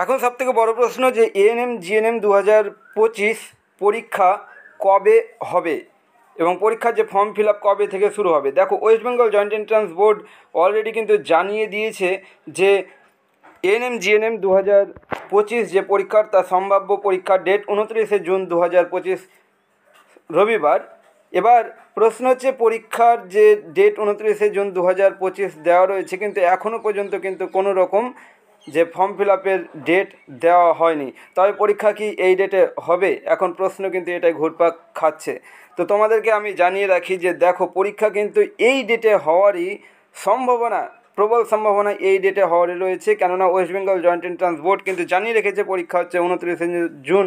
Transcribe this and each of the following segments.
এখন সবথেকে বড় প্রশ্ন যে এএনএম জিএনএম 2025 পরীক্ষা কবে হবে এবং পরীক্ষার যে ফর্ম ফিল আপ কবে থেকে শুরু হবে। দেখো, West Bengal joint entrance board already কিন্তু জানিয়ে দিয়েছে যে এএনএম জিএনএম 2025 যে পরীক্ষার তার সম্ভাব্য পরীক্ষার ডেট 29শে জুন 2025 রবিবার। এবার প্রশ্ন হচ্ছে, পরীক্ষার যে ডেট 29শে জুন 2025 দেওয়া রয়েছে, কিন্তু এখনও পর্যন্ত কিন্তু কোনো রকম যে ফর্ম ফিল আপের ডেট দেওয়া হয়নি। তবে পরীক্ষা কি এই ডেটে হবে? এখন প্রশ্ন কিন্তু এটাই ঘুরপাক খাচ্ছে। তো তোমাদেরকে আমি জানিয়ে রাখি যে দেখো, পরীক্ষা কিন্তু এই ডেটে হওয়ারই সম্ভাবনা, প্রবল সম্ভাবনা এই ডেটে হওয়ারই রয়েছে। কেননা West Bengal joint entrance board কিন্তু জানিয়ে রেখেছে পরীক্ষা হচ্ছে 29শে জুন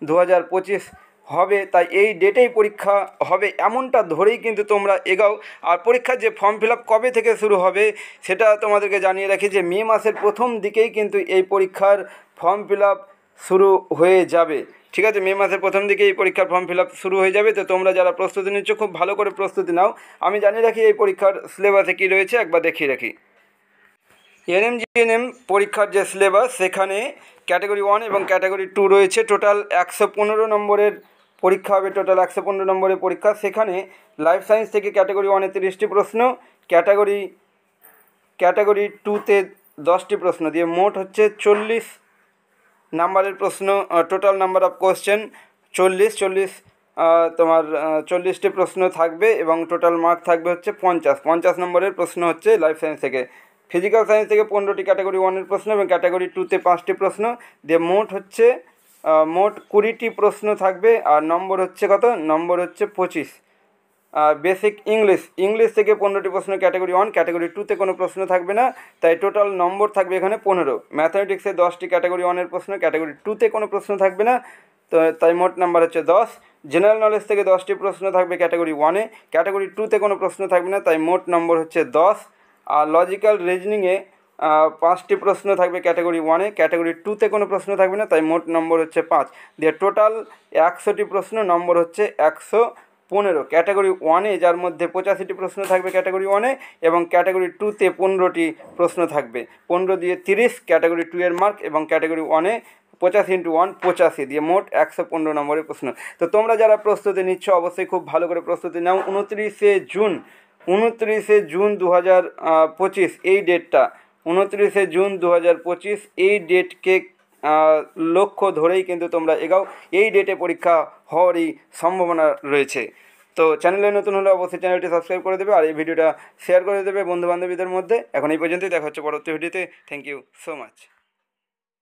2025 হবে, তাই এই ডেটেই পরীক্ষা হবে এমনটা ধরেই কিন্তু তোমরা এগাও। আর পরীক্ষার যে ফর্ম ফিল আপ কবে থেকে শুরু হবে সেটা তোমাদেরকে জানিয়ে রাখি যে মে মাসের প্রথম দিকেই কিন্তু এই পরীক্ষার ফর্ম ফিল আপ শুরু হয়ে যাবে। ঠিক আছে, মে মাসের প্রথম দিকে এই পরীক্ষার ফর্ম ফিল আপ শুরু হয়ে যাবে। তো তোমরা যারা প্রস্তুতি নিচ্ছ খুব ভালো করে প্রস্তুতি নাও। আমি জানিয়ে রাখি এই পরীক্ষার সিলেবাসে কী রয়েছে, একবার দেখিয়ে রাখি। এএনএম জিএনএম পরীক্ষার যে সিলেবাস, সেখানে ক্যাটাগরি 1 এবং ক্যাটাগরি 2 রয়েছে। টোটাল 115 নম্বরের পরীক্ষা হবে, টোটাল 115 নম্বরের পরীক্ষা। সেখানে লাইফ সায়েন্স থেকে ক্যাটাগরি 1-এ 30টি প্রশ্ন, ক্যাটাগরি 2-তে 10টি প্রশ্ন দিয়ে মোট হচ্ছে 40 নাম্বারের প্রশ্ন। টোটাল নাম্বার অফ কোশ্চেন 40 তোমার 40টি প্রশ্ন থাকবে এবং টোটাল মার্ক থাকবে হচ্ছে 50 নম্বরের প্রশ্ন হচ্ছে লাইফ সায়েন্স থেকে। ফিজিক্যাল সায়েন্স থেকে 15টি ক্যাটাগরি 1-এর প্রশ্ন এবং ক্যাটাগরি 2-তে 5টি প্রশ্ন দিয়ে মোট 20টি প্রশ্ন থাকবে। আর নম্বর হচ্ছে কত? নম্বর হচ্ছে 25। বেসিক ইংলিশ থেকে 15টি প্রশ্ন ক্যাটাগরি 1, ক্যাটাগরি 2-তে কোনো প্রশ্ন থাকবে না, তাই টোটাল নম্বর থাকবে এখানে 15। ম্যাথামেটিক্সে 10টি ক্যাটাগরি 1-এর প্রশ্ন, ক্যাটাগরি 2-তে কোনো প্রশ্ন থাকবে না, তো তাই মোট নাম্বার হচ্ছে 10। জেনারেল নলেজ থেকে 10টি প্রশ্ন থাকবে ক্যাটাগরি 1-এ, ক্যাটাগরি 2-তে কোনো প্রশ্ন থাকবে না, তাই মোট নম্বর হচ্ছে 10। আর লজিক্যাল রিজনিংয়ে 5টি প্রশ্ন থাকবে ক্যাটাগরি 1-এ, ক্যাটাগরি 2-তে কোনো প্রশ্ন থাকবে না, তাই মোট নম্বর হচ্ছে 5 দিয়ে টোটাল 100টি প্রশ্ন, নম্বর হচ্ছে 115। ক্যাটাগরি 1-এ যার মধ্যে 85টি প্রশ্ন থাকবে ক্যাটাগরি 1-এ এবং ক্যাটাগরি 2-তে 15টি প্রশ্ন থাকবে, 15 দিয়ে 30 ক্যাটাগরি 2-এর মার্ক এবং ক্যাটাগরি 1-এ 85 × 1 85 দিয়ে মোট 115 নম্বরের প্রশ্ন। তো তোমরা যারা প্রস্তুতি নিচ্ছ অবশ্যই খুব ভালো করে প্রস্তুতি নাও। 29শে জুন 2025 এই ডেটটা, 29শে জুন 2025 এই ডেটকে লক্ষ্য ধরেই কিন্তু তোমরা এগাও। এই ডেটে পরীক্ষা হওয়ারই সম্ভাবনা রয়েছে। তো চ্যানেলে নতুন হলে অবশ্যই চ্যানেলটি সাবস্ক্রাইব করে দেবে আর এই ভিডিওটা শেয়ার করে দেবে বন্ধুবান্ধবীদের মধ্যে। এখন এই পর্যন্তই, দেখা হচ্ছে পরবর্তী ভিডিওতে। Thank you so much.